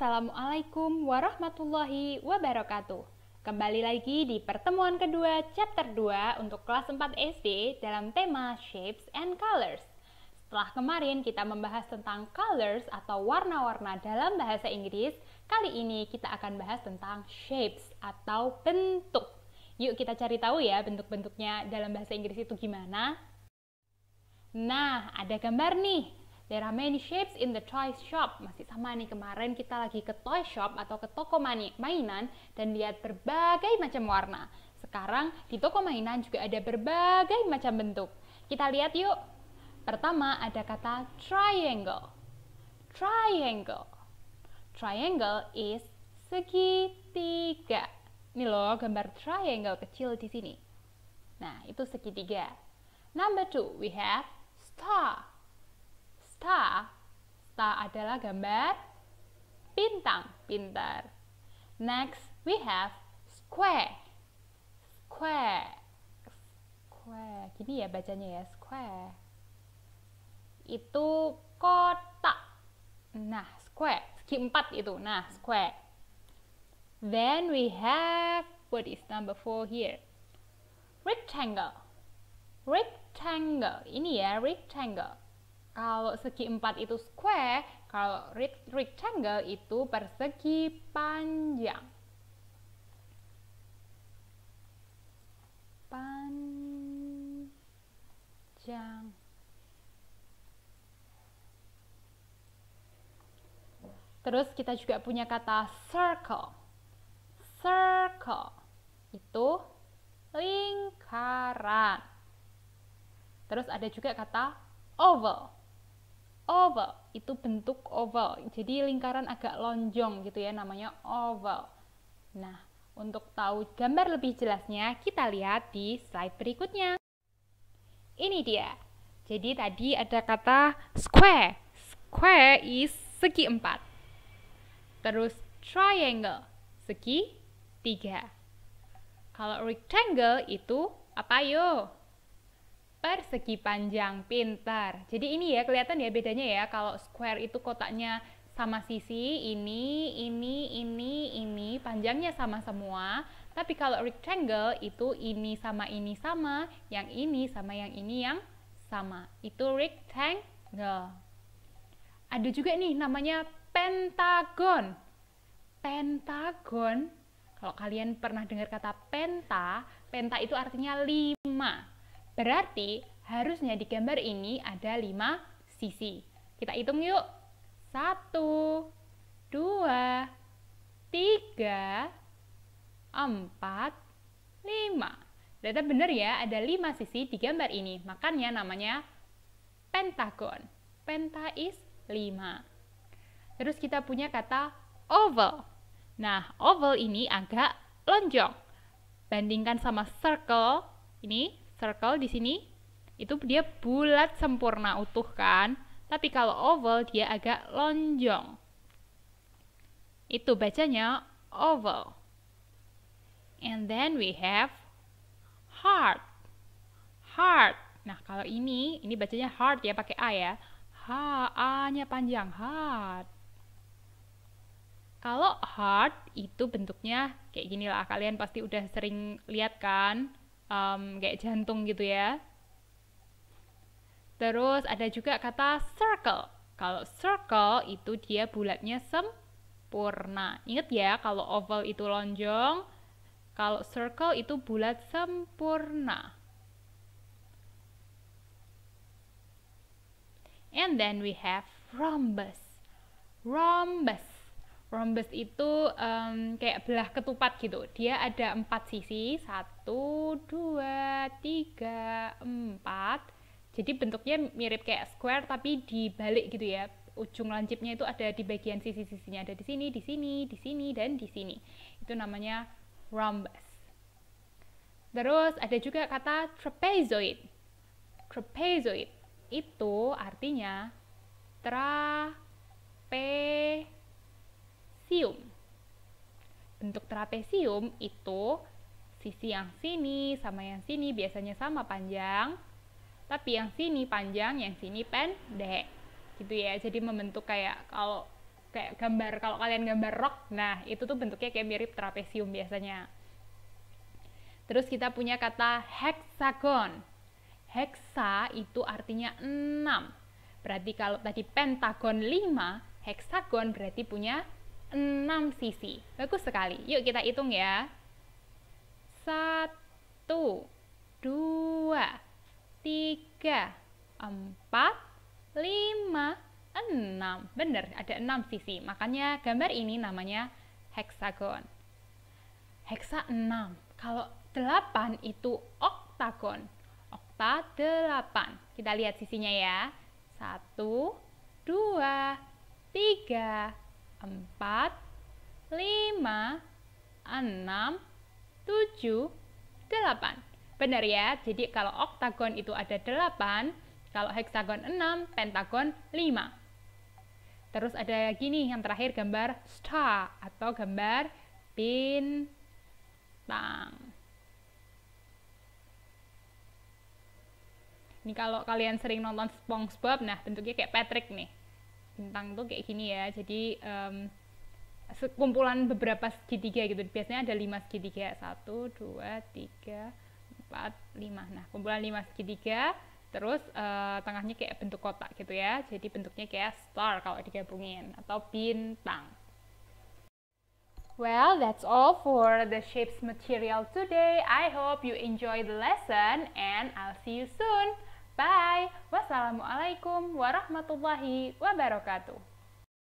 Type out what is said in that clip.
Assalamualaikum warahmatullahi wabarakatuh. Kembali lagi di pertemuan kedua chapter 2 untuk kelas 4 SD dalam tema Shapes and Colors. Setelah kemarin kita membahas tentang colors atau warna-warna dalam bahasa Inggris, kali ini kita akan bahas tentang shapes atau bentuk. Yuk kita cari tahu ya bentuk-bentuknya dalam bahasa Inggris itu gimana. Nah, ada gambar nih. There are many shapes in the toy shop. Masih sama nih, kemarin kita lagi ke toy shop atau ke toko mainan dan lihat berbagai macam warna. Sekarang di toko mainan juga ada berbagai macam bentuk. Kita lihat yuk. Pertama ada kata triangle. Triangle. Triangle is segitiga. Ini loh gambar triangle kecil di sini. Nah, itu segitiga. Number 2, we have star. Star adalah gambar bintang, pintar. Next, we have square. Gini ya bacanya ya, square. Itu kotak. Nah, square, segi empat itu. Nah, square. Then we have, what is number 4 here? Rectangle. Rectangle, ini ya, rectangle. Kalau segi empat itu square, kalau rectangle itu persegi panjang. Terus kita juga punya kata circle. Circle itu lingkaran. Terus ada juga kata oval. Oval itu bentuk oval, jadi lingkaran agak lonjong gitu ya, namanya oval. Nah, untuk tahu gambar lebih jelasnya, kita lihat di slide berikutnya. Ini dia. Jadi tadi ada kata square. Square is segi empat. Terus triangle, segi tiga. Kalau rectangle itu apa yo? Persegi panjang, pintar. Jadi ini ya, kelihatan ya bedanya ya. Kalau square itu kotaknya sama sisi, ini, panjangnya sama semua. Tapi kalau rectangle itu ini sama, yang ini sama yang ini yang sama. Itu rectangle. Ada juga nih namanya pentagon. Pentagon, kalau kalian pernah dengar kata penta, penta itu artinya 5. Berarti harusnya di gambar ini ada 5 sisi. Kita hitung yuk. 1, 2, 3, 4, 5. Ternyata benar ya, ada 5 sisi di gambar ini. Makanya namanya pentagon. Penta is 5. Terus kita punya kata oval. Nah, oval ini agak lonjong. Bandingkan sama circle, ini circle di sini, itu dia bulat sempurna utuh kan, tapi kalau oval dia agak lonjong. Itu bacanya oval. And then we have heart. Heart. Nah, kalau ini bacanya heart ya, pakai A ya. A-nya panjang, heart. Kalau heart itu bentuknya kayak gini lah, kalian pasti udah sering lihat kan. Kayak jantung gitu ya. Terus ada juga kata circle. Kalau circle itu dia bulatnya sempurna. Ingat ya, kalau oval itu lonjong, kalau circle itu bulat sempurna. And then we have rhombus. Rhombus. Rhombus itu kayak belah ketupat gitu. Dia ada 4 sisi, 1, 2, 3, 4. Jadi bentuknya mirip kayak square tapi dibalik gitu ya. Ujung lancipnya itu ada di bagian sisi-sisinya. Ada di sini, di sini, di sini, dan di sini. Itu namanya rhombus. Terus ada juga kata trapezoid. Trapezoid itu artinya trapesium. Bentuk trapesium itu sisi yang sini sama yang sini biasanya sama panjang, tapi yang sini panjang, yang sini pendek. Gitu ya. Jadi membentuk kayak kalau kayak gambar, kalau kalian gambar rock, nah itu tuh bentuknya kayak mirip trapesium biasanya. Terus kita punya kata hexagon. Hexa itu artinya 6. Berarti kalau tadi pentagon 5, hexagon berarti punya 6 sisi. Bagus sekali. Yuk kita hitung ya. 1, 2, 3, 4, 5, 6. Benar, ada 6 sisi. Makanya gambar ini namanya hexagon. Hexa 6. Kalau 8 itu oktagon. Okta 8. Kita lihat sisinya ya. 1, 2, 3, 4, 5, 6, 7, 8. Benar ya? Jadi kalau oktagon itu ada 8, kalau hexagon 6, pentagon 5. Terus ada gini yang terakhir, gambar star atau gambar bintang. Ini kalau kalian sering nonton SpongeBob, nah bentuknya kayak Patrick nih. Bintang tuh kayak gini ya. Jadi kumpulan beberapa segitiga gitu. Biasanya ada 5 segitiga. 1, 2, 3, 4, 5. Nah, kumpulan 5 segitiga. Terus tengahnya kayak bentuk kotak gitu ya. Jadi bentuknya kayak star kalau digabungin, atau bintang. Well, that's all for the shapes material today. I hope you enjoy the lesson and I'll see you soon. Bye. Wassalamualaikum warahmatullahi wabarakatuh.